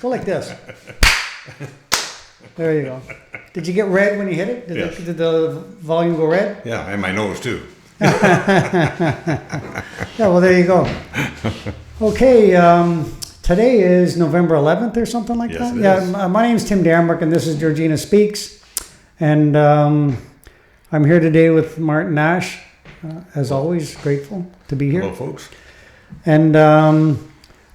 Go like this. There you go. Did you get red when you hit it? Yes. Did the volume go red? Yeah, and my nose too. Yeah, well, there you go. Okay, today is November 11th or something like Yes, that. it Yeah, is. my name's Tim Damrock, and this is Georgina Speaks. And I'm here today with Martin Nash. As always, grateful to be here. Hello, folks. And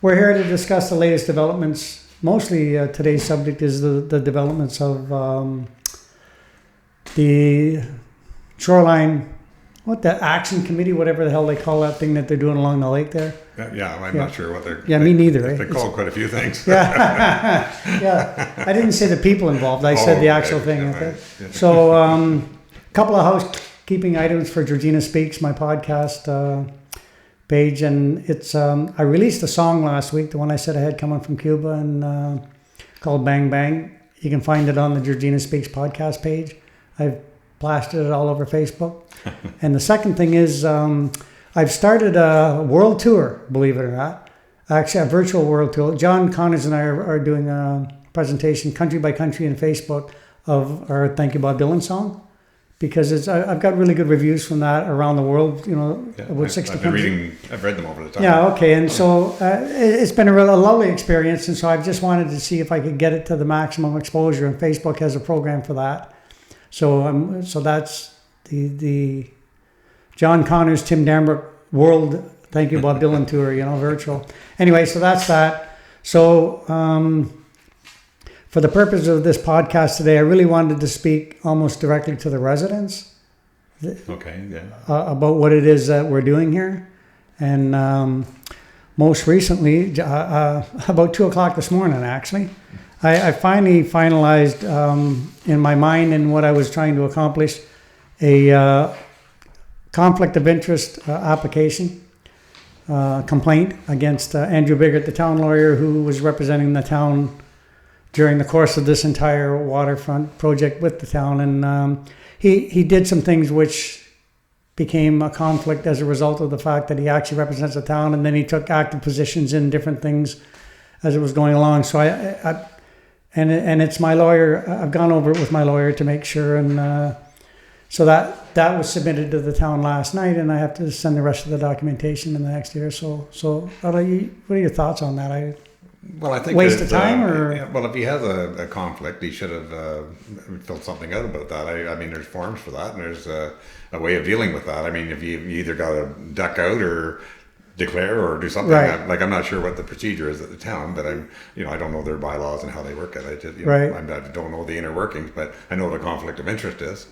we're here to discuss the latest developments. Mostly today's subject is the developments of the shoreline, the action committee, whatever the hell they call that thing that they're doing along the lake there. Yeah, I'm not sure what they're... Yeah, me neither. They call quite a few things. Yeah, yeah. I didn't say the people involved. I said the actual thing. Yeah, Okay. right. So, a couple of housekeeping items for Georgina Speaks, my podcast page, and it's. I released a song last week, the one I said I had coming from Cuba, and called "Bang Bang." You can find it on the Georgina Speaks podcast page. I've plastered it all over Facebook. And the second thing is, I've started a world tour. Believe it or not, actually a virtual world tour. John Connors and I are doing a presentation, country by country, in Facebook of our "Thank You Bob Dylan" song. Because I've got really good reviews from that around the world, about 60 countries. I've read them over the time. Yeah, okay, and so it's been a lovely experience, and so I've just wanted to see if I could get it to the maximum exposure, and Facebook has a program for that. So that's the John Connors, Tim Damrock World Thank You Bob Dylan Tour, virtual. Anyway, so that's that. So for the purpose of this podcast today, I really wanted to speak almost directly to the residents. Okay, yeah. About what it is that we're doing here. And most recently, about 2 o'clock this morning, actually, I finally finalized in my mind and what I was trying to accomplish a conflict of interest application complaint against Andrew Biggert, the town lawyer who was representing the town during the course of this entire waterfront project with the town. And he did some things which became a conflict as a result of the fact that he actually represents the town, and then he took active positions in different things as it was going along. So and it's my lawyer. I've gone over it with my lawyer to make sure, and so that was submitted to the town last night, and I have to send the rest of the documentation in the next year. So what are your thoughts on that? Well, I think waste of time, or well, if he has a conflict, he should have filled something out about that. I mean, there's forms for that, and there's a way of dealing with that. I mean, if you either got to duck out or declare or do something. Right. I'm not sure what the procedure is at the town, but I don't know their bylaws and how they work it. I just, right. I don't know the inner workings, but I know what a conflict of interest is.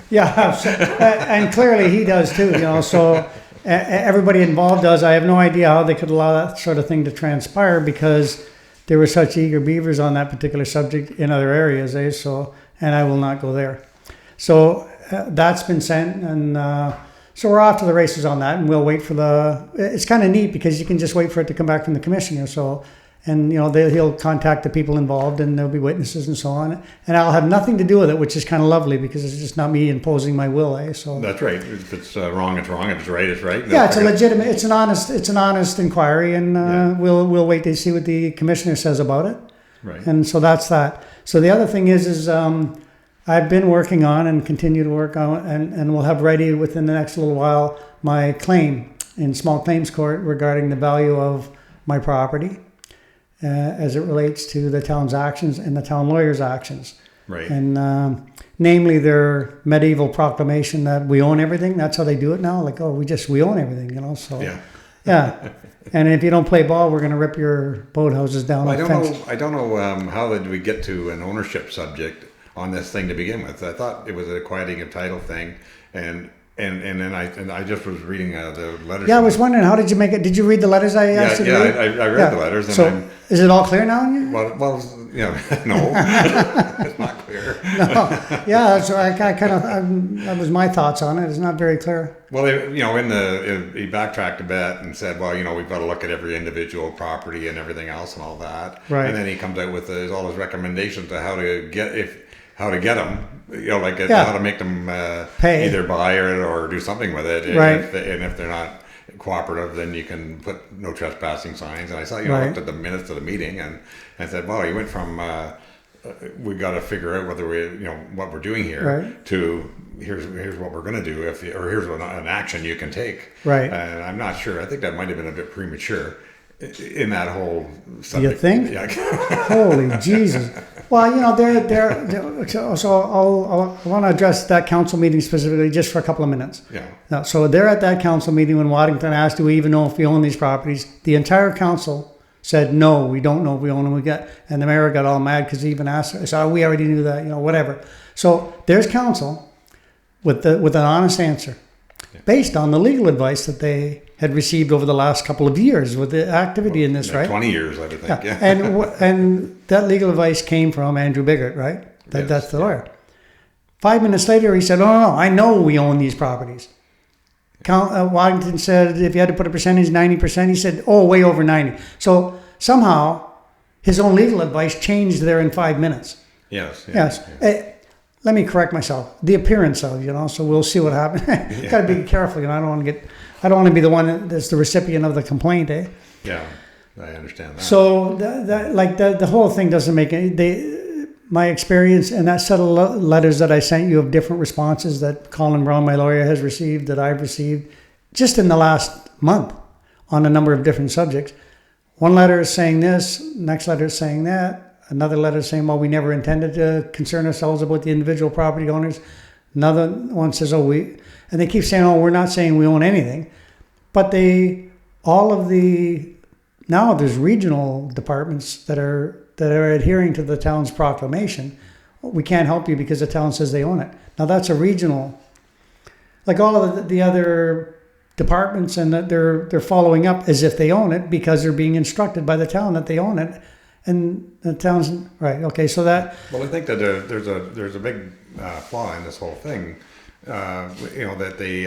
Yeah, and clearly he does too. So. Everybody involved does. I have no idea how they could allow that sort of thing to transpire because there were such eager beavers on that particular subject in other areas. So, and I will not go there. So that's been sent, and so we're off to the races on that, and we'll wait for it's kind of neat because you can just wait for it to come back from the commissioner. So, and he'll contact the people involved, and there'll be witnesses and so on, and I'll have nothing to do with it, which is kind of lovely because it's just not me imposing my will. So that's right. If it's wrong, it's wrong. If it's right, it's right. Yeah, it's a legitimate. It's an honest inquiry, and we'll wait to see what the commissioner says about it. Right. And so that's that. So the other thing is I've been working on and continue to work on, and we'll have ready within the next little while my claim in small claims court regarding the value of my property. As it relates to the town's actions and the town lawyer's actions. Right. And namely their medieval proclamation that we own everything. That's how they do it now. Like, we own everything, so. Yeah. Yeah. And if you don't play ball, we're going to rip your boathouses down. Well, I don't know how did we get to an ownership subject on this thing to begin with. I thought it was a quieting of title thing, and then I just was reading the letters. Yeah, I was wondering, how did you make it? Did you read the letters I asked you to read? I read the letters. And so, is it all clear now? Well, no, it's not clear. No, yeah, so I kind of, that was my thoughts on it. It's not very clear. Well, he backtracked a bit and said, well, we've got to look at every individual property and everything else and all that. Right. And then he comes out with all his recommendations to how to get them, how to make them pay, either buy or do something with it. Right. And if they're not cooperative, then you can put no trespassing signs. And I saw, I looked at the minutes of the meeting and I said, well, you went from, we got to figure out whether we, what we're doing here to here's what we're going to do or here's what an action you can take. Right. And I'm not sure. I think that might have been a bit premature in that whole subject. You think? Yeah. Holy Jesus. Well, so I want to address that council meeting specifically just for a couple of minutes. Yeah. Now, so they're at that council meeting when Waddington asked, do we even know if we own these properties? The entire council said, no, we don't know if we own them. And the mayor got all mad because he even asked us, oh, we already knew that, whatever. So there's council with an honest answer based on the legal advice that they had received over the last couple of years with the activity in this, like right? 20 years, I would think. Yeah. And that legal advice came from Andrew Biggert, right? That's the lawyer. 5 minutes later, he said, oh, no, I know we own these properties. Waddington said, if you had to put a percentage, 90%. He said, oh, way over 90. So somehow his own legal advice changed there in 5 minutes. Yes. Let me correct myself. The appearance of, so we'll see what happens. Got to be careful, I don't want to be the one that's the recipient of the complaint, eh? Yeah, I understand that. So the whole thing doesn't make any. My experience and that set of letters that I sent you of different responses that Colin Brown, my lawyer, has received, that I've received, just in the last month on a number of different subjects. One letter is saying this, next letter is saying that. Another letter saying, well, we never intended to concern ourselves about the individual property owners. Another one says, and they keep saying, we're not saying we own anything. But now there's regional departments that are adhering to the town's proclamation. We can't help you because the town says they own it. Now that's a regional, like all of the other departments, and that they're following up as if they own it because they're being instructed by the town that they own it. And the town's right. Okay, so that. Well, I think that there's a big flaw in this whole thing. That they,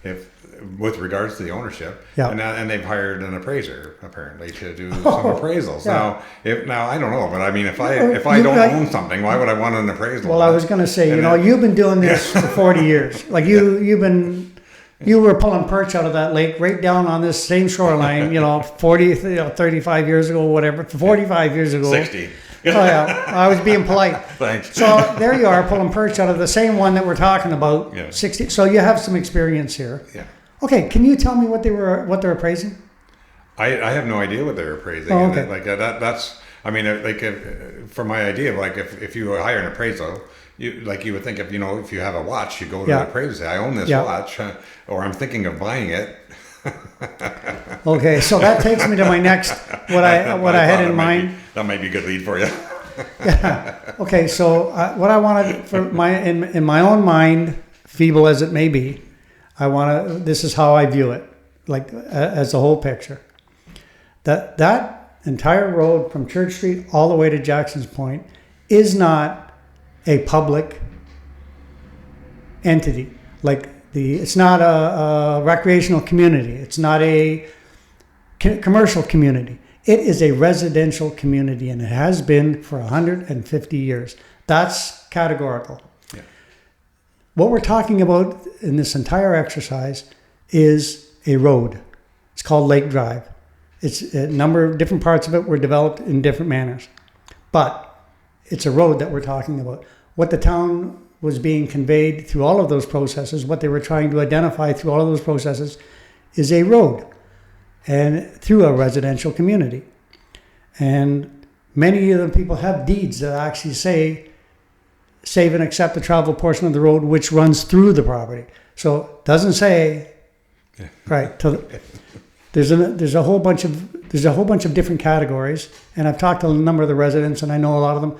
if with regards to the ownership, and they've hired an appraiser apparently to do some appraisals. Yeah. Now I don't know, but I mean, if I don't own something, why would I want an appraisal? Well, I was going to say, you've been doing this for 40 years. Like you were pulling perch out of that lake right down on this same shoreline, 35 years ago, whatever, 45 years ago. 60. Oh, yeah. I was being polite. Thanks. So there you are pulling perch out of the same one that we're talking about. Yeah. 60. So you have some experience here. Yeah. Okay. Can you tell me what they're appraising? I have no idea what they're appraising. Oh, okay. For my idea, like if you hire an appraisal, you would think if you have a watch, you go to the appraiser, say, I own this watch, or I'm thinking of buying it. Okay, so that takes me to my next what I had in mind. That might be a good lead for you. Yeah. Okay, so what I wanted for in my own mind, feeble as it may be, this is how I view it, like as the whole picture. That entire road from Church Street all the way to Jackson's Point is not a public entity. It's not a recreational community. It's not a commercial community. It is a residential community, and it has been for 150 years. That's categorical. Yeah. What we're talking about in this entire exercise is a road. It's called Lake Drive. It's a number of different parts of it were developed in different manners. But it's a road that we're talking about. What the town was being conveyed through all of those processes, what they were trying to identify through all of those processes, is a road and through a residential community. And many of the people have deeds that actually say, save and accept the travel portion of the road which runs through the property. So it doesn't say, right, there's a whole bunch of different categories, and I've talked to a number of the residents, and I know a lot of them.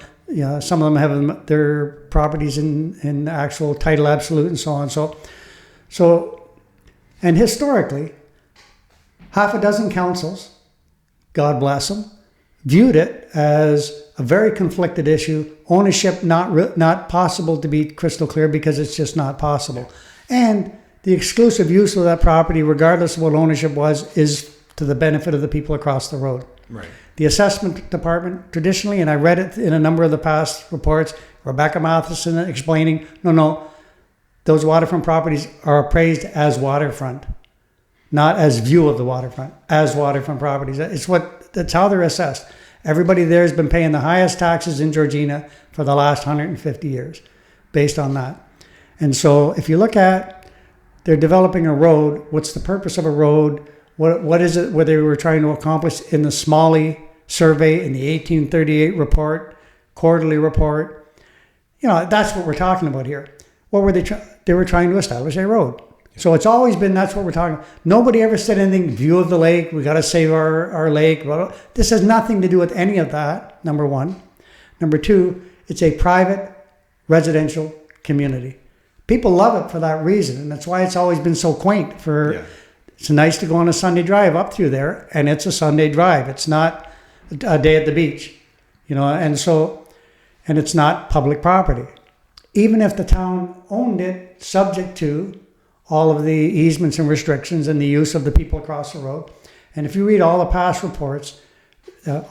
Some of them have their properties in actual title absolute and so on. So, and historically, half a dozen councils, God bless them, viewed it as a very conflicted issue. Ownership not possible to be crystal clear because it's just not possible, and the exclusive use of that property, regardless of what ownership was, is to the benefit of the people across the road. Right. The assessment department traditionally, and I read it in a number of the past reports, Rebecca Matheson explaining, no, those waterfront properties are appraised as waterfront. not as view of the waterfront, as waterfront properties. That's how they're assessed. Everybody there has been paying the highest taxes in Georgina for the last 150 years based on that. And so if you look at, they're developing a road, what's the purpose of a road? What is it, what they were trying to accomplish in the Smalley survey, in the 1838 report, quarterly report? That's what we're talking about here. What were they they were trying to establish a road. So it's always been, that's what we're talking about. Nobody ever said anything, view of the lake, we got to save our lake. This has nothing to do with any of that, number one. Number two, it's a private residential community. People love it for that reason, and that's why it's always been so quaint. It's nice to go on a Sunday drive up through there, and it's a Sunday drive. It's not a day at the beach, and it's not public property. Even if the town owned it, subject to all of the easements and restrictions and the use of the people across the road. And if you read all the past reports,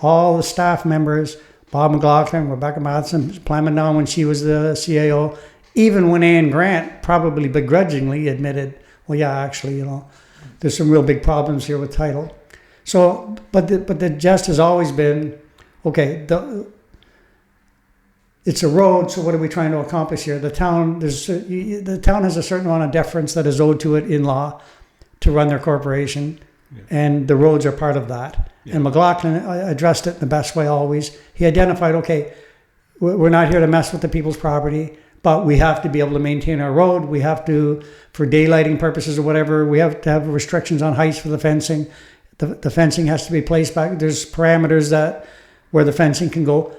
all the staff members, Bob McLaughlin, Rebecca Matheson, planning down when she was the CAO, even when Ann Grant probably begrudgingly admitted, well, yeah, actually, there's some real big problems here with title. So, but the jest has always been, okay, it's a road, so what are we trying to accomplish here? The town has a certain amount of deference that is owed to it in law to run their corporation, and the roads are part of that. Yeah. And McLaughlin addressed it in the best way always. He identified, okay, we're not here to mess with the people's property, but we have to be able to maintain our road. We have to, for daylighting purposes or whatever, we have to have restrictions on heights for the fencing. The fencing has to be placed back. There's parameters where the fencing can go.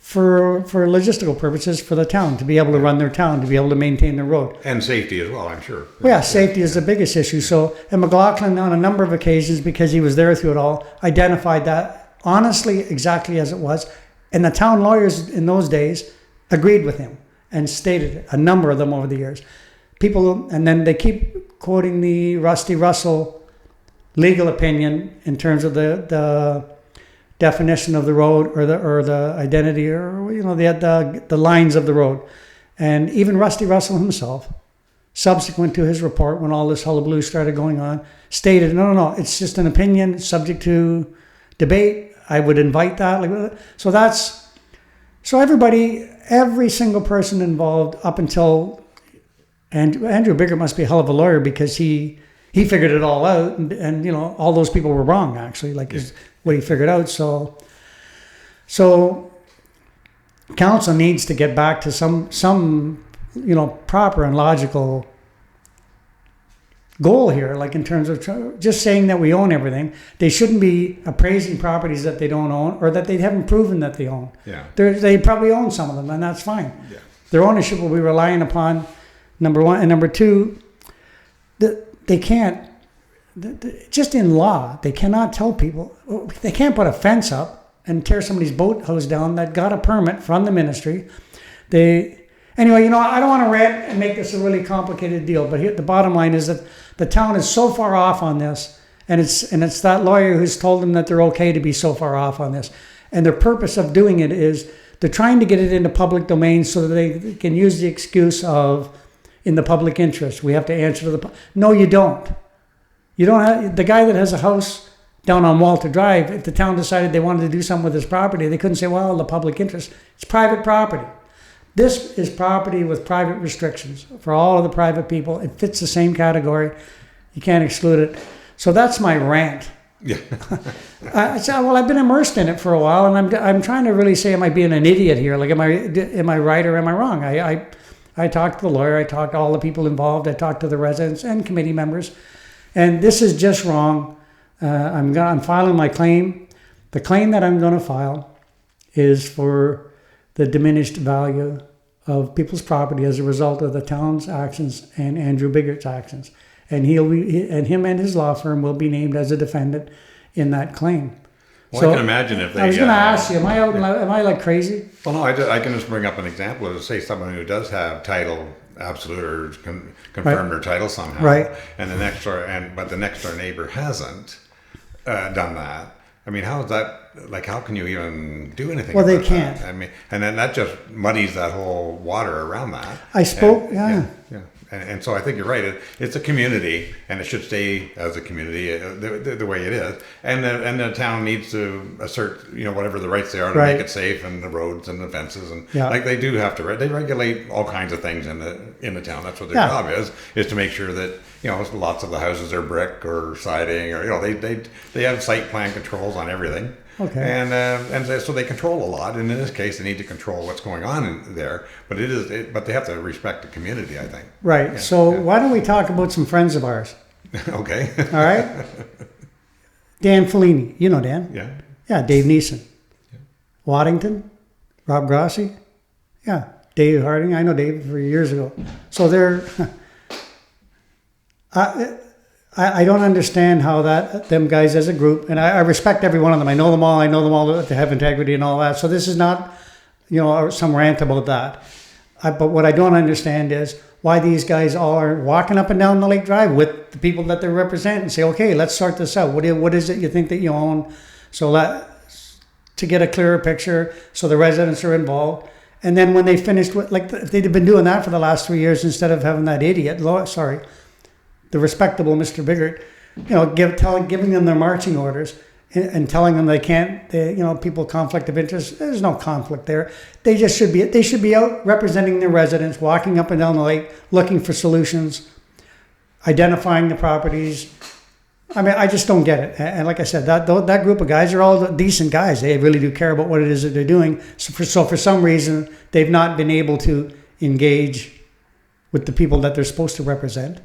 For logistical purposes for the town, to be able to run their town, to be able to maintain the road. And safety as well, I'm sure. Well, yeah, safety is the biggest issue. So, and McLaughlin, on a number of occasions, because he was there through it all, identified that honestly exactly as it was. And the town lawyers in those days agreed with him and stated it, a number of them over the years. And then they keep quoting the Rusty Russell legal opinion in terms of the definition of the road or the identity or the lines of the road. And even Rusty Russell himself, subsequent to his report, when all this hullabaloo started going on, stated, no, it's just an opinion subject to debate. I would invite that. So every single person involved up until, and Andrew Biggert must be a hell of a lawyer because he figured it all out, and all those people were wrong actually, what he figured out. So council needs to get back to some proper and logical goal here, like in terms of just saying that we own everything. They shouldn't be appraising properties that they don't own or that they haven't proven that they own. Yeah. They probably own some of them, and that's fine. Yeah. Their ownership will be relying upon, number one, and number two, they can't, just in law, they cannot tell people, they can't put a fence up and tear somebody's boathouse down that got a permit from the ministry. Anyway, I don't want to rant and make this a really complicated deal, but here, the bottom line is that the town is so far off on this, and it's that lawyer who's told them that they're okay to be so far off on this. And the purpose of doing it is they're trying to get it into public domain so that they can use the excuse of, in the public interest, we have to answer to the... No, you don't. You don't have... The guy that has a house down on Walter Drive, if the town decided they wanted to do something with his property, they couldn't say, well, the public interest. It's private property. This is property with private restrictions for all of the private people. It fits the same category. You can't exclude it. So that's my rant. Yeah. I've been immersed in it for a while, and I'm trying to really say, am I being an idiot here? Like, am I right or am I wrong? I talked to the lawyer, I talked to all the people involved, I talked to the residents and committee members, and this is just wrong. I'm filing my claim. The claim that I'm going to file is for the diminished value of people's property as a result of the town's actions and Andrew Biggert's actions, and him and his law firm will be named as a defendant in that claim. Well, so I can imagine if they... I was going to ask you, am I like crazy? Well, no, I can just bring up an example of, say, someone who does have title, absolute or confirmed their title somehow, right? And but the next door neighbor hasn't done that. I mean, how is that? Like, how can you even do anything? Well, about they can't. That? I mean, and then that just muddies that whole water around that. I spoke, and And so I think you're right. It's a community, and it should stay as a community the way it is. And the town needs to assert, whatever the rights they are to Right. make it safe, and the roads and the fences, and Yeah. like they do have to. They regulate all kinds of things in the town. That's what their Yeah. job is to make sure that lots of the houses are brick or siding, or they have site plan controls on everything. Okay. And so they control a lot, and in this case, they need to control what's going on in there. But but they have to respect the community, I think. Right. Yeah, So yeah. why don't we talk about some friends of ours? Okay. All right. Dan Fellini. You know Dan. Yeah. Yeah. Dave Neeson. Waddington. Rob Grossi. Yeah. Dave Harding. I know Dave for years ago. So they're. I don't understand how them guys as a group, and I respect every one of them. I know them all. I know them all that they have integrity and all that. So this is not, some rant about that. But what I don't understand is why these guys all are walking up and down the Lake Drive with the people that they represent and say, okay, let's sort this out. What is it you think that you own? So to get a clearer picture, so the residents are involved. And then when they finished with, if they'd been doing that for the last 3 years instead of having that idiot, the respectable Mr. Biggert, giving them their marching orders and telling them they can't, people conflict of interest. There's no conflict there. They should be out representing their residents, walking up and down the lake, looking for solutions, identifying the properties. I mean, I just don't get it. And like I said, that group of guys are all decent guys. They really do care about what it is that they're doing. So for some reason, they've not been able to engage with the people that they're supposed to represent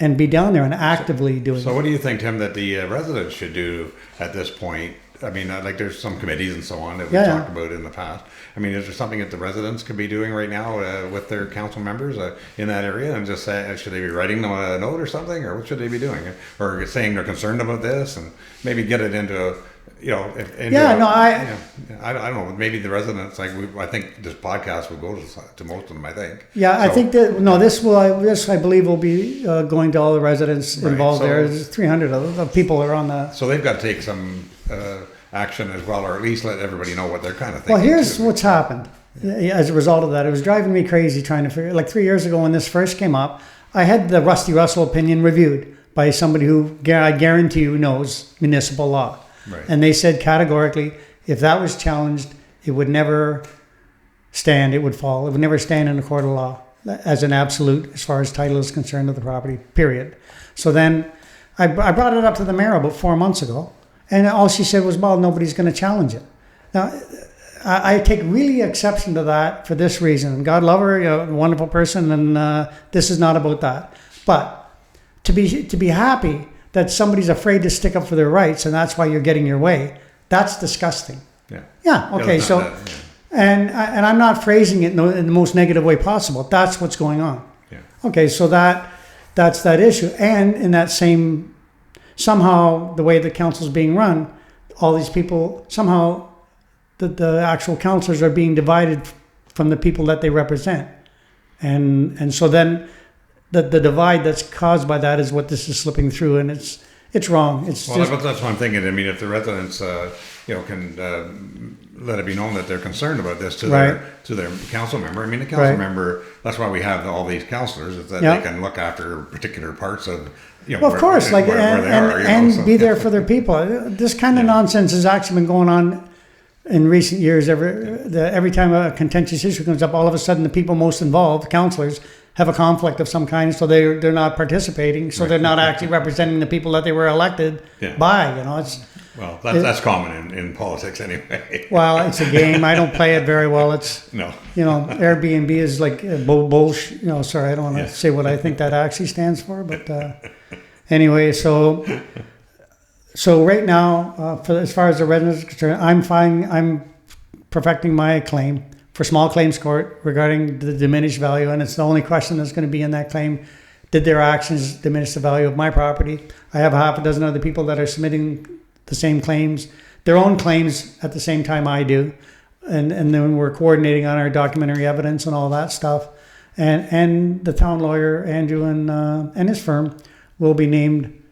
and be down there and actively doing So it. what do you think, Tim, that the residents should do at this point? I mean, there's some committees and so on that we've talked about in the past. I mean, is there something that the residents could be doing right now with their council members in that area, and just say, should they be writing them a note or something, or what should they be doing? Or saying they're concerned about this, and maybe get it into I don't know. Maybe the residents, I think this podcast will go to most of them. I think. Yeah, I think that this I believe will be going to all the residents involved. There's 300 of people are on the. So they've got to take some action as well, or at least let everybody know what they're kind of thinking. Well, here's what's happened as a result of that. It was driving me crazy trying to figure. 3 years ago when this first came up, I had the Rusty Russell opinion reviewed by somebody who I guarantee you knows municipal law. Right. And they said categorically, if that was challenged, it would never stand, it would fall. It would never stand in a court of law as an absolute as far as title is concerned of the property, period. So then I brought it up to the mayor about 4 months ago, and all she said was, well, nobody's going to challenge it. Now, I take really exception to that for this reason. God love her, a wonderful person, and this is not about that. But to be happy that somebody's afraid to stick up for their rights, and that's why you're getting your way. That's disgusting. Yeah. Yeah. Okay. And I'm not phrasing it in the most negative way possible. That's what's going on. Yeah. Okay. So that's that issue. And in that same, somehow the way the council's being run, all these people somehow the actual councillors are being divided from the people that they represent, and so then. The divide that's caused by that is what this is slipping through, and it's wrong. That's what I'm thinking. I mean, if the residents, can let it be known that they're concerned about this to their council member. I mean, the council member. That's why we have all these councillors, is that they can look after particular parts of. Of course, where they are, be there for their people. This kind of nonsense has actually been going on in recent years. Every time a contentious issue comes up, all of a sudden the people most involved, councillors, have a conflict of some kind, so they're not participating, so they're not actually representing the people that they were elected by. That's common in politics anyway. Well, it's a game. I don't play it very well. It's no. Airbnb is like bullshit. Sorry, I don't want to say what I think that actually stands for, but anyway, so right now, as far as the residents are concerned, I'm fine. I'm perfecting my claim for small claims court regarding the diminished value, and it's the only question that's going to be in that claim. Did their actions diminish the value of my property? I have a half a dozen other people that are submitting the same claims, their own claims at the same time I do, and then we're coordinating on our documentary evidence and all that stuff. And the town lawyer Andrew and his firm will be named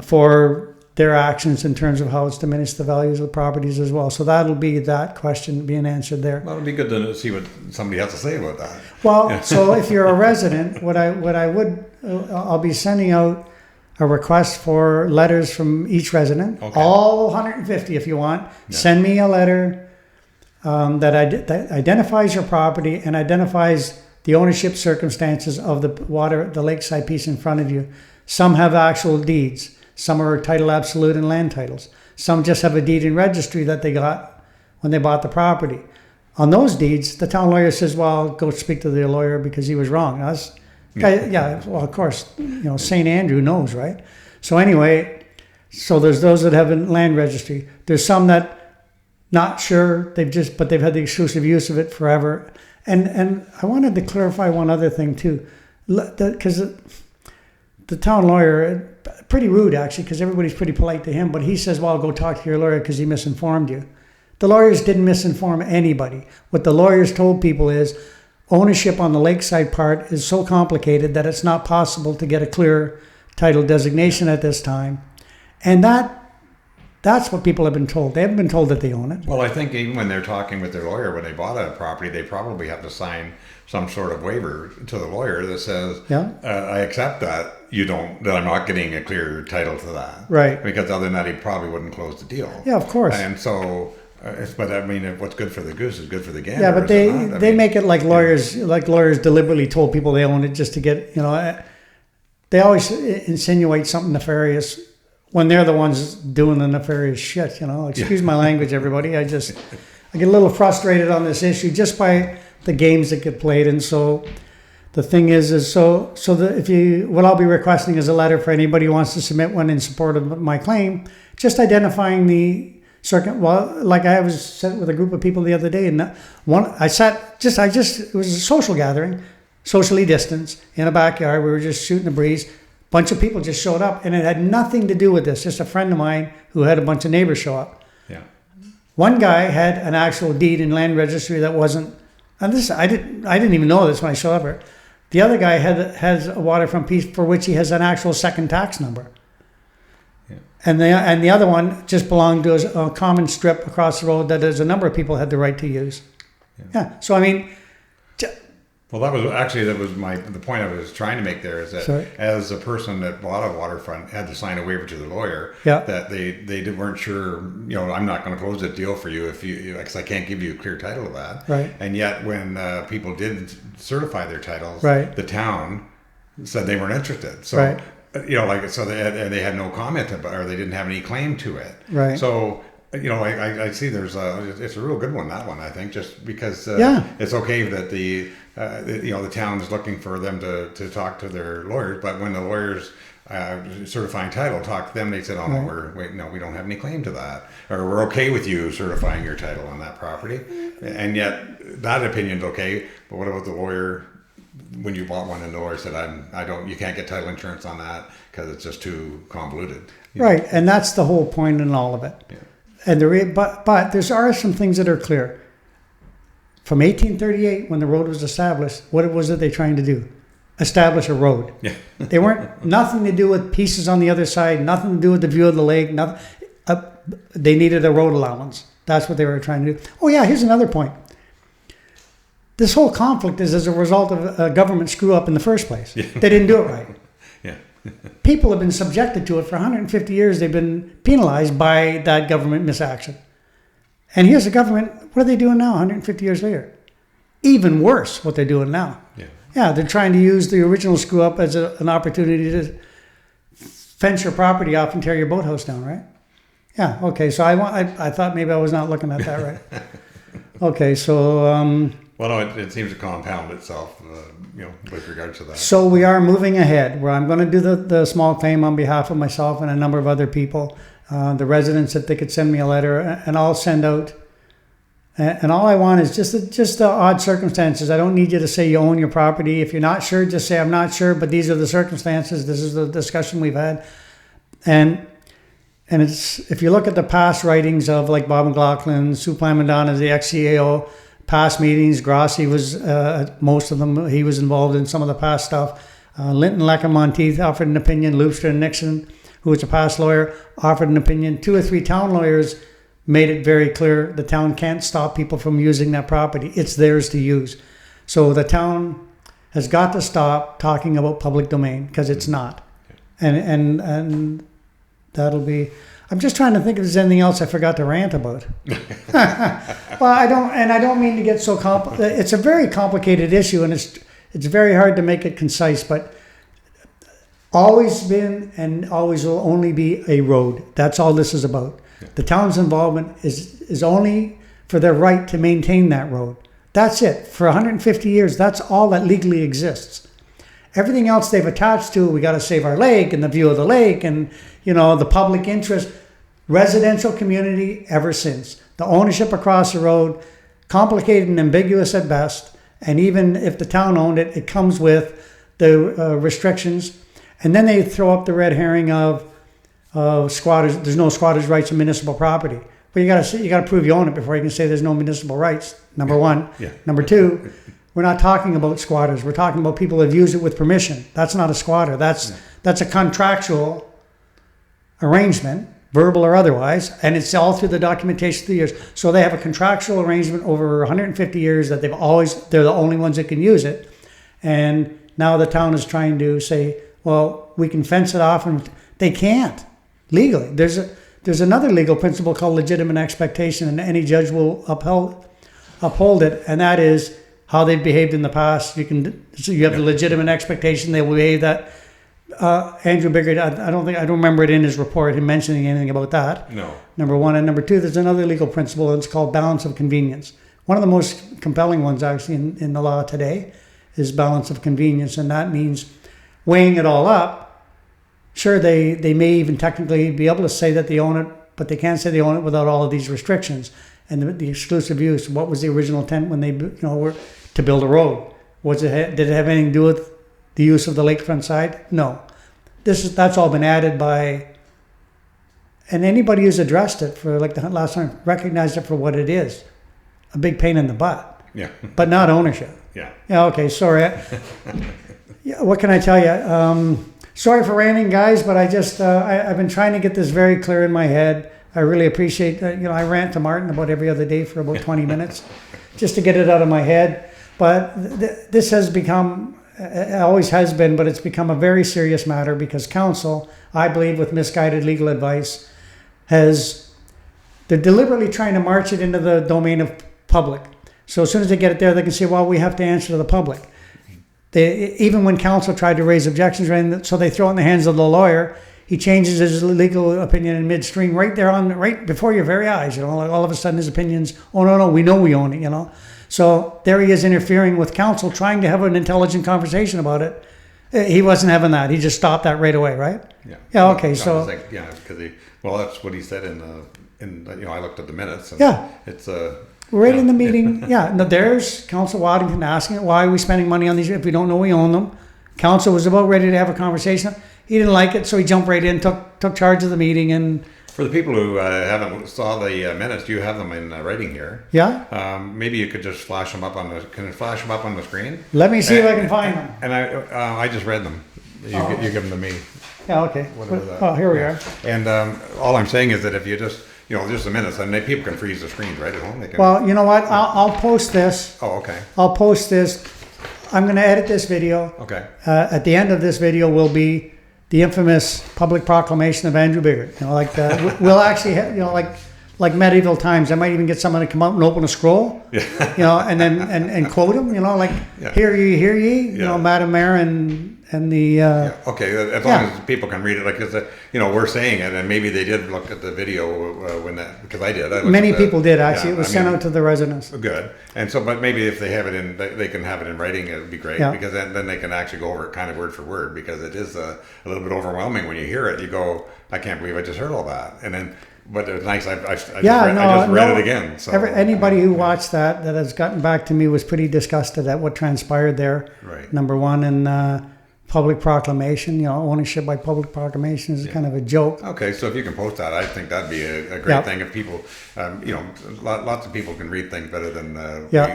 for their actions in terms of how it's diminished the values of the properties as well. So that'll be that question being answered there. Well, it'd be good to see what somebody has to say about that. Well, so if you're a resident, I'll be sending out a request for letters from each resident, Okay. all 150 if you want. Yeah. Send me a letter that identifies your property and identifies the ownership circumstances of the lakeside piece in front of you. Some have actual deeds. Some are title absolute and land titles. Some just have a deed in registry that they got when they bought the property. On those deeds, the town lawyer says, well, go speak to the lawyer because he was wrong. Yeah, well, of course, St. Andrew knows, right? So anyway, so there's those that have a land registry. There's some that not sure, but they've had the exclusive use of it forever. And I wanted to clarify one other thing too, because the town lawyer, pretty rude actually, because everybody's pretty polite to him, but he says, well, go talk to your lawyer because he misinformed you. The lawyers didn't misinform anybody. What the lawyers told people is ownership on the lakeside part is so complicated that it's not possible to get a clear title designation at this time. And that's what people have been told. They haven't been told that they own it. Well, I think even when they're talking with their lawyer, when they bought a property, they probably have to sign some sort of waiver to the lawyer that says, Yeah. I accept that that I'm not getting a clear title to that. Right. Because other than that, he probably wouldn't close the deal. Yeah, of course. And so, but I mean, what's good for the goose is good for the gander. Yeah, but is it not? they make it like lawyers deliberately told people they own it just to get, they always insinuate something nefarious when they're the ones doing the nefarious shit, Excuse my language, everybody. I get a little frustrated on this issue just by the games that get played. And so the thing is what I'll be requesting is a letter for anybody who wants to submit one in support of my claim, just identifying the circuit. Well, like I was sat with a group of people the other day, and it was a social gathering, socially distanced in a backyard. We were just shooting the breeze. Bunch of people just showed up, and it had nothing to do with this. Just a friend of mine who had a bunch of neighbors show up. Yeah. One guy had an actual deed in land registry that wasn't, and this I didn't even know this when I showed up here. The other guy has a waterfront piece for which he has an actual second tax number. Yeah. And the other one just belonged to a common strip across the road that there's a number of people had the right to use. Yeah. So I mean. Well, that was the point I was trying to make there is that as a person that bought a waterfront had to sign a waiver to the lawyer, that they weren't sure, I'm not going to close the deal for you because I can't give you a clear title of that. Right. And yet when people did certify their titles, the town said they weren't interested. So, they had no comment about, or they didn't have any claim to it. Right. So, I see it's a real good one, that one, I think, just because it's okay that the town is looking for them to talk to their lawyers, but when the lawyers certifying title talk to them, they said, oh, no, we don't have any claim to that, or we're okay with you certifying your title on that property. And yet that opinion's okay, but what about the lawyer when you bought one and the lawyer said, you can't get title insurance on that because it's just too convoluted. Right, and that's the whole point in all of it. Yeah. And but there are some things that are clear. From 1838, when the road was established, what was it they trying to do? Establish a road. Yeah. They weren't nothing to do with pieces on the other side, nothing to do with the view of the lake. Nothing. They needed a road allowance. That's what they were trying to do. Oh yeah, here's another point. This whole conflict is as a result of a government screw up in the first place. Yeah. They didn't do it right. Yeah. People have been subjected to it for 150 years. They've been penalized by that government misaction. And here's the government, what are they doing now 150 years later? Even worse what they're doing now. Yeah, they're trying to use the original screw up as an opportunity to fence your property off and tear your boathouse down, right? Yeah, okay, so I thought maybe I was not looking at that right. Okay, so... well, no, it seems to compound itself, with regard to that. So we are moving ahead, where I'm going to do the small claim on behalf of myself and a number of other people. The residents, that they could send me a letter, and I'll send out. And all I want is just the odd circumstances. I don't need you to say you own your property. If you're not sure, just say I'm not sure, but these are the circumstances. This is the discussion we've had. And it's, if you look at the past writings of like Bob McLaughlin, Sue Plamondon as the ex-CAO, past meetings, Grossi was most of them. He was involved in some of the past stuff. Linton, Lecker, Monteith offered an opinion. Loopster and Nixon who was a past lawyer, offered an opinion. 2 or 3 town lawyers made it very clear the town can't stop people from using that property. It's theirs to use. So the town has got to stop talking about public domain, because it's not. And that'll be... I'm just trying to think if there's anything else I forgot to rant about. Well, I don't mean to get so it's a very complicated issue, and it's very hard to make it concise, but always been and always will only be a road. That's all this is about. Yeah. The town's involvement is only for their right to maintain that road. That's it. For 150 years, that's all that legally exists. Everything else they've attached to, we got to save our lake and the view of the lake and, the public interest. Residential community ever since. The ownership across the road, complicated and ambiguous at best. And even if the town owned it, it comes with the restrictions. And then they throw up the red herring of squatters. There's no squatters' rights in municipal property. But you got to prove you own it before you can say there's no municipal rights. Number one. Yeah. Number two, we're not talking about squatters. We're talking about people that have used it with permission. That's not a squatter. That's a contractual arrangement, verbal or otherwise, and it's all through the documentation through the years. So they have a contractual arrangement over 150 years that they're the only ones that can use it. And now the town is trying to say, well, we can fence it off, and they can't legally. There's another legal principle called legitimate expectation, and any judge will uphold it, and that is how they've behaved in the past. You have the legitimate expectation they will behave that. Andrew Biggert, I don't remember it in his report, him mentioning anything about that. No. Number one. And number two, there's another legal principle, and it's called balance of convenience. One of the most compelling ones, actually, in the law today is balance of convenience, and that means weighing it all up. Sure, they may even technically be able to say that they own it, but they can't say they own it without all of these restrictions. And the exclusive use, what was the original intent when they were to build a road? Did it have anything to do with the use of the lakefront side? No. That's all been added by, and anybody who's addressed it for like the last time recognized it for what it is, a big pain in the butt. Yeah. But not ownership. Yeah. Yeah. Okay. Sorry. Yeah. What can I tell you? Sorry for ranting, guys, but I've been trying to get this very clear in my head. I really appreciate that. I rant to Martin about every other day for about 20 minutes, just to get it out of my head. But this has become. It always has been, but it's become a very serious matter because council, I believe, with misguided legal advice, they're deliberately trying to march it into the domain of public. So as soon as they get it there, they can say, well, we have to answer to the public. Even when council tried to raise objections, so they throw it in the hands of the lawyer. He changes his legal opinion in midstream, right there right before your very eyes. Like all of a sudden his opinion's, oh no, we know we own it. So there he is interfering with council, trying to have an intelligent conversation about it. He wasn't having that. He just stopped that right away, right? Yeah. Yeah. Okay. So because that's what he said I looked at the minutes. And yeah. It's right in the meeting. Yeah. No, there's Council Waddington asking, why are we spending money on these if we don't know we own them? Council was about ready to have a conversation. He didn't like it, so he jumped right in, took charge of the meeting, and. For the people who haven't saw the minutes, you have them in writing here. Yeah. Maybe you could just flash them up on the. Can you flash them up on the screen? Let me see if I can find them. And I just read them. You give them to me. Yeah. Okay. Oh, here we are. And all I'm saying is that if you just just the minutes, and people can freeze the screens right at home. They can, well, you know what? I'll post this. Oh, okay. I'll post this. I'm going to edit this video. Okay. At the end of this video will be the infamous public proclamation of Andrew Biggert. We'll actually have, like medieval times. I might even get someone to come out and open a scroll, and then and quote him, hear ye, Madam Mayor and the. Okay, as long as people can read it, because we're saying it, and maybe they did look at the video because I did. Many people did actually. It was sent out to the residents. Good, and so, but maybe if they have it they can have it in writing. It would be great because then they can actually go over it kind of word for word, because it is a little bit overwhelming when you hear it. You go, I can't believe I just heard all that, and then. But it was nice. I just read it again. So anybody who watched that has gotten back to me was pretty disgusted at what transpired there. Right. Number one, and public proclamation. Ownership by public proclamation is kind of a joke. Okay, so if you can post that, I think that'd be a great thing. If people, lots of people can read things better than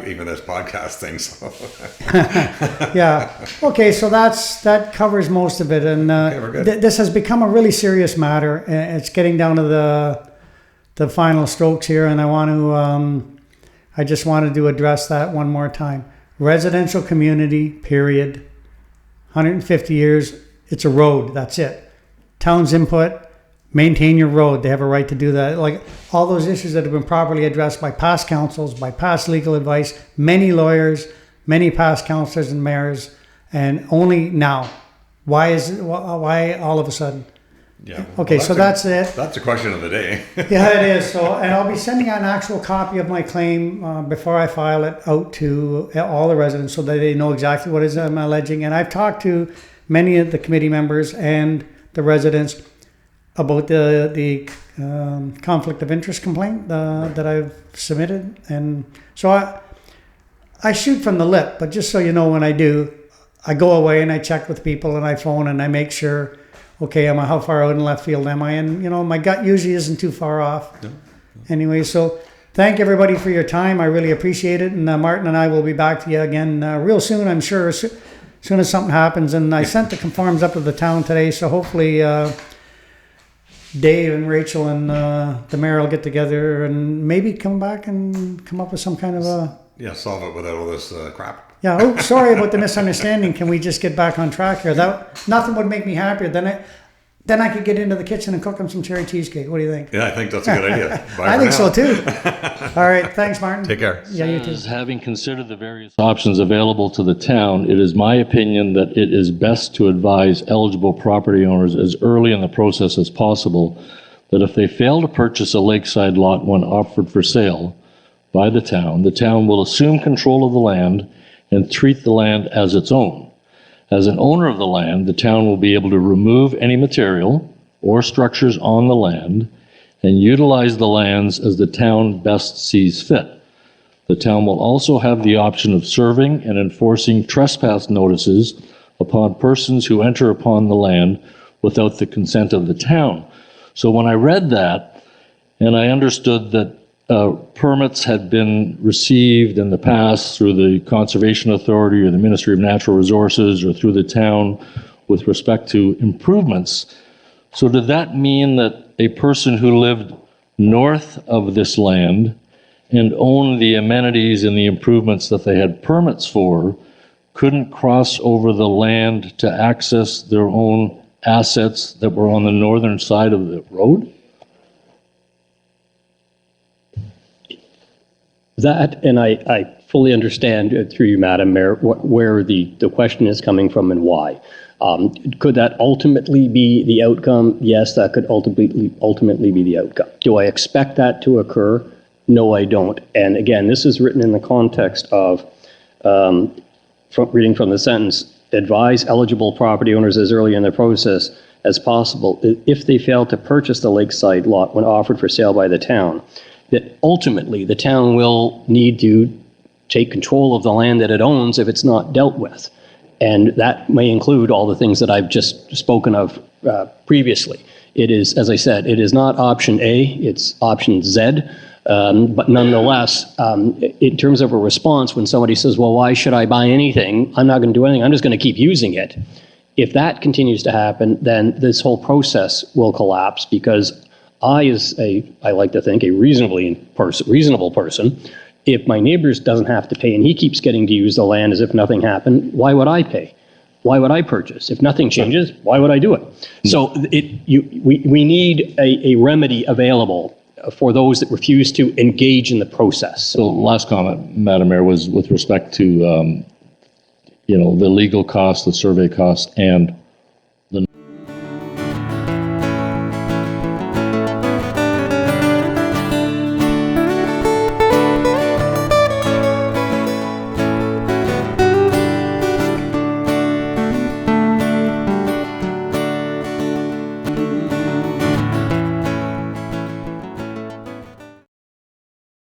even this podcast thing. So. Yeah. Okay, so that covers most of it, and we're good. This has become a really serious matter. It's getting down to the final strokes here, and I just wanted to address that one more time. Residential community, period. 150 years, it's a road, that's it. Town's input, maintain your road. They have a right to do that. Like all those issues that have been properly addressed by past councils, by past legal advice, many lawyers, many past councillors and mayors, and only now. Why all of a sudden? Yeah. Okay, so that's it. That's a question of the day. Yeah, it is. So, and I'll be sending out an actual copy of my claim before I file it out to all the residents so that they know exactly what it is I'm alleging. And I've talked to many of the committee members and the residents about the conflict of interest complaint that I've submitted. And so I shoot from the lip, but just so you know, when I do, I go away and I check with people and I phone and I make sure, okay, how far out in left field am I? And, my gut usually isn't too far off. No. Anyway, so thank everybody for your time. I really appreciate it. And Martin and I will be back to you again real soon, I'm sure, as soon as something happens. And I sent the conforms up to the town today, so hopefully Dave and Rachel and the mayor will get together and maybe come back and come up with some kind of a... Yeah, solve it without all this crap. Yeah, sorry about the misunderstanding. Can we just get back on track here? Nothing would make me happier. Then I could get into the kitchen and cook them some cherry cheesecake. What do you think? Yeah, I think that's a good idea. I think so too. All right, thanks, Martin. Take care. Yeah, you too. Having considered the various options available to the town, it is my opinion that it is best to advise eligible property owners as early in the process as possible that if they fail to purchase a lakeside lot when offered for sale by the town will assume control of the land and treat the land as its own. As an owner of the land, the town will be able to remove any material or structures on the land and utilize the lands as the town best sees fit. The town will also have the option of serving and enforcing trespass notices upon persons who enter upon the land without the consent of the town. So when I read that, and I understood that permits had been received in the past through the Conservation Authority or the Ministry of Natural Resources or through the town with respect to improvements. So did that mean that a person who lived north of this land and owned the amenities and the improvements that they had permits for couldn't cross over the land to access their own assets that were on the northern side of the road? That, and I fully understand through you, Madam Mayor, where the question is coming from and why. Could that ultimately be the outcome? Yes, that could ultimately be the outcome. Do I expect that to occur? No, I don't. And again, this is written in the context of, reading from the sentence, advise eligible property owners as early in the process as possible if they fail to purchase the lakeside lot when offered for sale by the town, that ultimately the town will need to take control of the land that it owns if it's not dealt with. And that may include all the things that I've just spoken of previously. It is, as I said, it is not option A, it's option Z. But nonetheless, in terms of a response, when somebody says, well, why should I buy anything? I'm not going to do anything. I'm just going to keep using it. If that continues to happen, then this whole process will collapse because I like to think, a reasonable person, if my neighbor doesn't have to pay and he keeps getting to use the land as if nothing happened, why would I pay? Why would I purchase? If nothing changes, why would I do it? So we need a remedy available for those that refuse to engage in the process. So last comment, Madam Mayor, was with respect to the legal costs, the survey costs, and